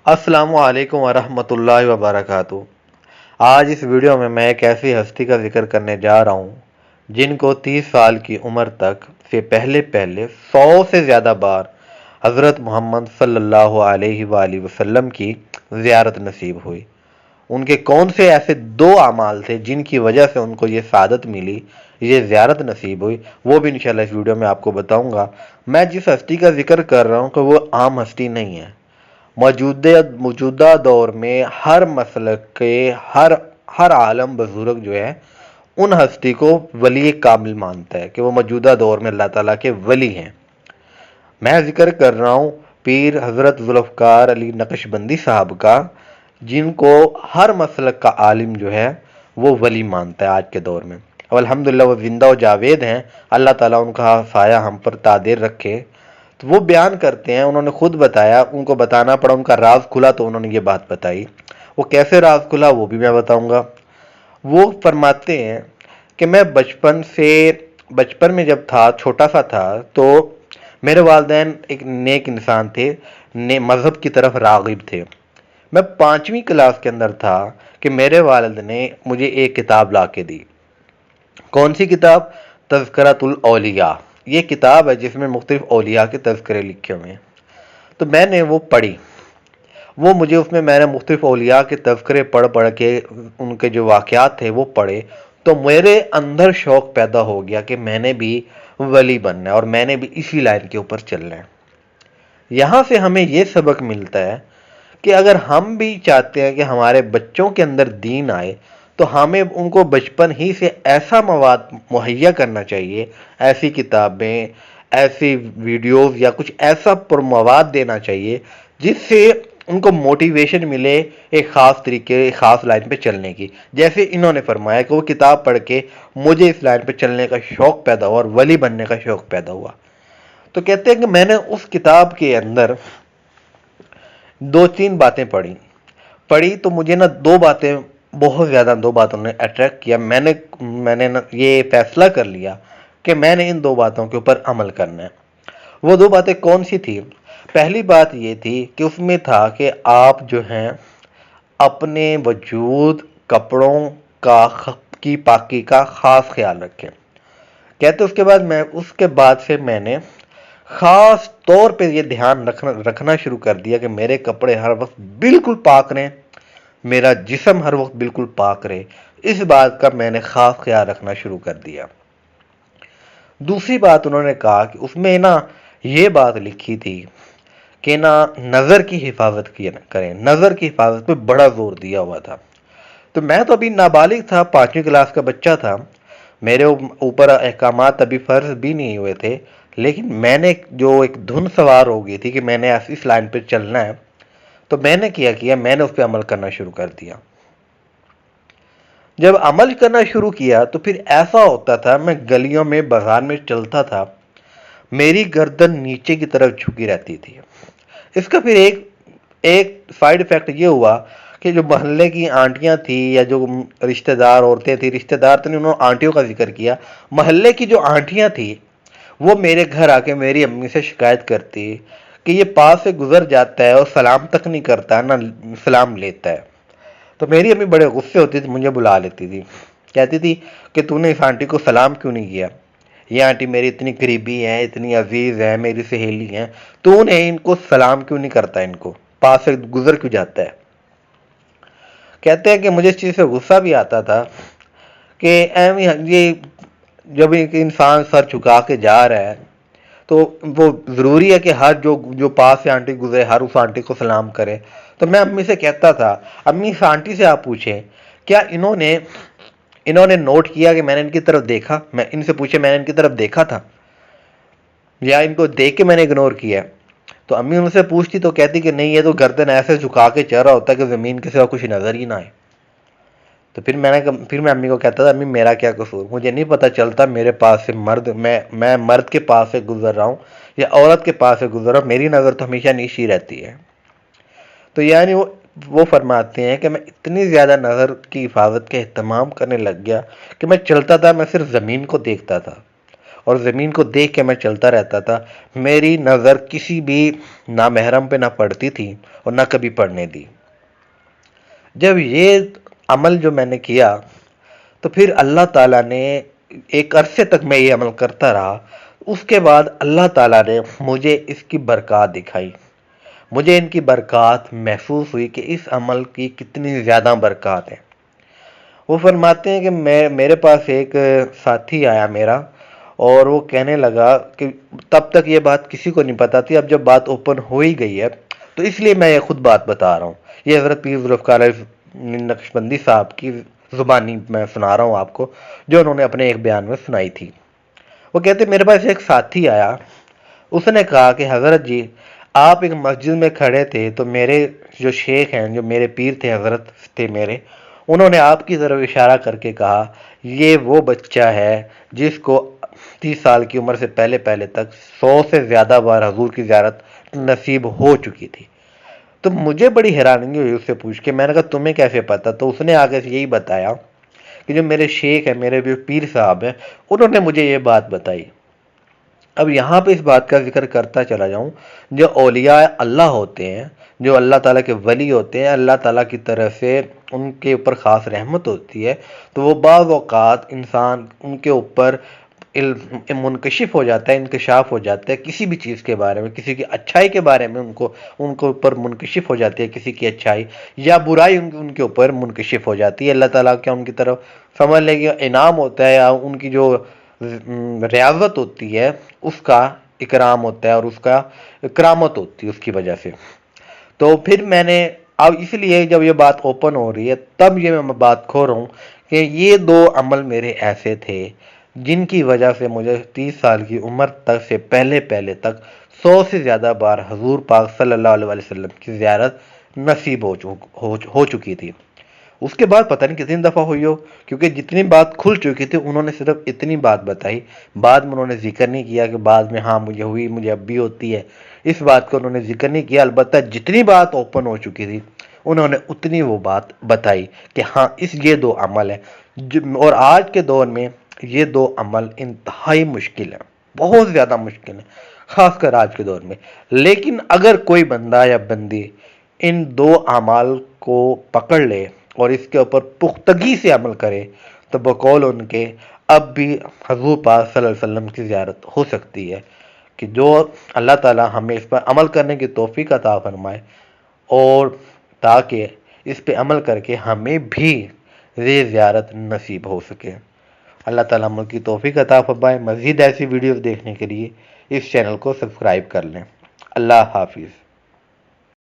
السلام علیکم ورحمۃ اللہ وبرکاتہ۔ آج اس ویڈیو میں ایک ایسی ہستی کا ذکر کرنے جا رہا ہوں جن کو 30 سال کی عمر تک سے پہلے 100 سے زیادہ بار حضرت محمد صلی اللہ علیہ وآلہ وسلم کی زیارت نصیب ہوئی۔ ان کے کون سے ایسے 2 اعمال تھے جن کی وجہ سے ان کو یہ سعادت ملی، یہ زیارت نصیب ہوئی، وہ بھی انشاءاللہ اس ویڈیو میں آپ کو بتاؤں گا۔ میں جس ہستی کا ذکر کر رہا ہوں کہ وہ عام ہستی نہیں ہے۔ موجودہ دور میں ہر مسلک کے ہر عالم بزرگ جو ہے ان ہستی کو ولی کامل مانتا ہے کہ وہ موجودہ دور میں اللہ تعالیٰ کے ولی ہیں۔ میں ذکر کر رہا ہوں پیر حضرت ذوالفقار علی نقشبندی صاحب کا، جن کو ہر مسلک کا عالم جو ہے وہ ولی مانتا ہے آج کے دور میں، اور الحمدللہ وہ زندہ و جاوید ہیں۔ اللہ تعالیٰ ان کا سایہ ہم پر دائر رکھے۔ تو وہ بیان کرتے ہیں، انہوں نے خود بتایا، ان کو بتانا پڑا، ان کا راز کھلا تو انہوں نے یہ بات بتائی۔ وہ کیسے راز کھلا وہ بھی میں بتاؤں گا۔ وہ فرماتے ہیں کہ میں بچپن میں جب تھا، چھوٹا سا تھا، تو میرے والدین ایک نیک انسان تھے، مذہب کی طرف راغب تھے۔ میں 5ویں کلاس کے اندر تھا کہ میرے والد نے مجھے ایک کتاب لا کے دی۔ کون سی کتاب؟ تذکرۃ الاولیاء۔ یہ کتاب ہے جس میں مختلف اولیاء کے تذکرے لکھے ہوئے ہیں۔ تو میں نے وہ پڑھی، میں نے مختلف اولیاء کے تذکرے پڑھ کے ان کے جو واقعات تھے وہ پڑھے، تو میرے اندر شوق پیدا ہو گیا کہ میں نے بھی ولی بننا ہے اور میں نے بھی اسی لائن کے اوپر چلنا ہے۔ یہاں سے ہمیں یہ سبق ملتا ہے کہ اگر ہم بھی چاہتے ہیں کہ ہمارے بچوں کے اندر دین آئے تو ہمیں ان کو بچپن ہی سے ایسا مواد مہیا کرنا چاہیے، ایسی کتابیں، ایسی ویڈیوز یا کچھ ایسا پر مواد دینا چاہیے جس سے ان کو موٹیویشن ملے ایک خاص طریقے، ایک خاص لائن پہ چلنے کی۔ جیسے انہوں نے فرمایا کہ وہ کتاب پڑھ کے مجھے اس لائن پہ چلنے کا شوق پیدا ہوا اور ولی بننے کا شوق پیدا ہوا۔ تو کہتے ہیں کہ میں نے اس کتاب کے اندر 2-3 باتیں پڑھی تو مجھے 2 باتیں بہت زیادہ، 2 باتوں نے اٹریکٹ کیا۔ میں نے یہ فیصلہ کر لیا کہ میں نے ان 2 باتوں کے اوپر عمل کرنا ہے۔ وہ 2 باتیں کون سی تھی؟ پہلی بات یہ تھی کہ اس میں تھا کہ آپ جو ہیں اپنے وجود، کپڑوں کی پاکی کا خاص خیال رکھیں۔ کہتے اس کے بعد سے میں نے خاص طور پہ یہ دھیان رکھنا شروع کر دیا کہ میرے کپڑے ہر وقت بالکل پاک رہیں، میرا جسم ہر وقت بالکل پاک رہے۔ اس بات کا میں نے خاص خیال رکھنا شروع کر دیا۔ دوسری بات انہوں نے کہا کہ اس میں یہ بات لکھی تھی کہ نظر کی حفاظت کریں، نظر کی حفاظت پہ بڑا زور دیا ہوا تھا۔ تو میں تو ابھی نابالغ تھا، 5ویں کلاس کا بچہ تھا، میرے اوپر احکامات ابھی فرض بھی نہیں ہوئے تھے، لیکن میں نے جو ایک دھن سوار ہو گئی تھی کہ میں نے اس لائن پہ چلنا ہے، تو میں نے کیا میں نے اس پہ عمل کرنا شروع کر دیا۔ جب عمل کرنا شروع کیا تو پھر ایسا ہوتا تھا، میں گلیوں میں، بازار میں چلتا تھا، میری گردن نیچے کی طرف جھکی رہتی تھی۔ اس کا پھر ایک سائیڈ ایفیکٹ یہ ہوا کہ جو محلے کی آنٹیاں تھیں یا جو رشتہ دار عورتیں تھیں، رشتہ دار تو نہیں، انہوں نے آنٹیوں کا ذکر کیا، محلے کی جو آنٹیاں تھیں وہ میرے گھر آ کے میری امی سے شکایت کرتی کہ یہ پاس سے گزر جاتا ہے اور سلام تک نہیں کرتا، نہ سلام لیتا ہے۔ تو میری امی بڑے غصے ہوتی تھی، مجھے بلا لیتی تھی، کہتی تھی کہ تو نے اس آنٹی کو سلام کیوں نہیں کیا؟ یہ آنٹی میری اتنی قریبی ہیں، اتنی عزیز ہیں، میری سہیلی ہیں، تو نے ان کو سلام کیوں نہیں کرتا، ان کو پاس سے گزر کیوں جاتا ہے؟ کہتے ہیں کہ مجھے اس چیز سے غصہ بھی آتا تھا کہ یہ جب ایک انسان سر جھکا کے جا رہا ہے تو وہ ضروری ہے کہ ہر جو پاس سے آنٹی گزرے ہر اس آنٹی کو سلام کرے۔ تو میں امی سے کہتا تھا، امی اس آنٹی سے آپ پوچھیں کیا انہوں نے نوٹ کیا کہ میں نے ان کی طرف دیکھا؟ میں ان سے پوچھے میں نے ان کی طرف دیکھا تھا یا ان کو دیکھ کے میں نے اگنور کیا؟ تو امی ان سے پوچھتی تو کہتی کہ نہیں، یہ تو گردن ایسے جھکا کے چل رہا ہوتا ہے کہ زمین کے سوا کچھ نظر ہی نہ آئے۔ تو پھر میں امی کو کہتا تھا، امی میرا کیا قصور، مجھے نہیں پتہ چلتا میرے پاس سے میں مرد کے پاس سے گزر رہا ہوں یا عورت کے پاس سے گزر رہا ہوں، میری نظر تو ہمیشہ نیچی رہتی ہے۔ تو یعنی وہ فرماتے ہیں کہ میں اتنی زیادہ نظر کی حفاظت کے اہتمام کرنے لگ گیا کہ میں چلتا تھا، میں صرف زمین کو دیکھتا تھا اور زمین کو دیکھ کے میں چلتا رہتا تھا، میری نظر کسی بھی نامحرم پہ نہ پڑتی تھی اور نہ کبھی پڑنے دی۔ جب یہ عمل جو میں نے کیا تو پھر اللہ تعالیٰ نے، ایک عرصے تک میں یہ عمل کرتا رہا، اس کے بعد اللہ تعالیٰ نے مجھے اس کی برکات دکھائی، مجھے ان کی برکات محسوس ہوئی کہ اس عمل کی کتنی زیادہ برکات ہیں۔ وہ فرماتے ہیں کہ میرے پاس ایک ساتھی آیا میرا، اور وہ کہنے لگا کہ تب تک یہ بات کسی کو نہیں پتا تھی، اب جب بات اوپن ہو ہی گئی ہے تو اس لیے میں یہ خود بات بتا رہا ہوں۔ یہ حضرت پیر ذوالفقار نقشبندی صاحب کی زبانی میں سنا رہا ہوں آپ کو، جو انہوں نے اپنے ایک بیان میں سنائی تھی۔ وہ کہتے میرے پاس ایک ساتھی آیا، اس نے کہا کہ حضرت جی آپ ایک مسجد میں کھڑے تھے تو میرے جو شیخ ہیں، جو میرے پیر تھے، حضرت تھے میرے، انہوں نے آپ کی طرف اشارہ کر کے کہا یہ وہ بچہ ہے جس کو 30 سال کی عمر سے پہلے تک 100 سے زیادہ بار حضور کی زیارت نصیب ہو چکی تھی۔ تو مجھے بڑی حیرانی ہوئی اس سے پوچھ کے، میں نے کہا تمہیں کیسے پتا؟ تو اس نے آگے سے یہی بتایا کہ جو میرے شیخ ہیں، میرے جو پیر صاحب ہیں، انہوں نے مجھے یہ بات بتائی۔ اب یہاں پہ اس بات کا ذکر کرتا چلا جاؤں، جو اولیاء اللہ ہوتے ہیں، جو اللہ تعالیٰ کے ولی ہوتے ہیں، اللہ تعالیٰ کی طرف سے ان کے اوپر خاص رحمت ہوتی ہے، تو وہ بعض اوقات انسان ان کے اوپر منکشف ہو جاتا ہے، انکشاف ہو جاتا ہے کسی بھی چیز کے بارے میں، کسی کی اچھائی کے بارے میں ان کے اوپر منکشف ہو جاتی ہے، کسی کی اچھائی یا برائی ان کے اوپر منکشف ہو جاتی ہے۔ اللہ تعالیٰ کا ان کی طرف سمجھ لے کہ انعام ہوتا ہے، یا ان کی جو ریاضت ہوتی ہے اس کا اکرام ہوتا ہے، اور اس کا کرامت ہوتی ہے اس کی وجہ سے۔ تو پھر میں نے اب اس لیے جب یہ بات اوپن ہو رہی ہے تب یہ میں بات کھو رہا ہوں کہ یہ دو عمل میرے ایسے تھے جن کی وجہ سے مجھے 30 سال کی عمر تک سے پہلے تک 100 سے زیادہ بار حضور پاک صلی اللہ علیہ وسلم کی زیارت نصیب ہو چکی تھی۔ اس کے بعد پتہ نہیں کتنی دفعہ ہوئی ہو، کیونکہ جتنی بات کھل چکی تھی انہوں نے صرف اتنی بات بتائی، بعد میں انہوں نے ذکر نہیں کیا کہ بعد میں ہاں مجھے ہوئی، مجھے اب بھی ہوتی ہے، اس بات کو انہوں نے ذکر نہیں کیا۔ البتہ جتنی بات اوپن ہو چکی تھی انہوں نے اتنی وہ بات بتائی کہ ہاں یہ دو عمل ہیں، اور آج کے دور میں یہ دو عمل انتہائی مشکل ہیں، بہت زیادہ مشکل ہیں، خاص کر آج کے دور میں۔ لیکن اگر کوئی بندہ یا بندی ان دو اعمال کو پکڑ لے اور اس کے اوپر پختگی سے عمل کرے تو بقول ان کے اب بھی حضور پاک صلی اللہ علیہ وسلم کی زیارت ہو سکتی ہے، کہ جو اللہ تعالی ہمیں اس پر عمل کرنے کی توفیق عطا فرمائے، اور تاکہ اس پہ عمل کر کے ہمیں بھی یہ زیارت نصیب ہو سکے۔ اللہ تعالیٰ عمل کی توفیق عطا فرمائے۔ مزید ایسی ویڈیوز دیکھنے کے لیے اس چینل کو سبسکرائب کر لیں۔ اللہ حافظ۔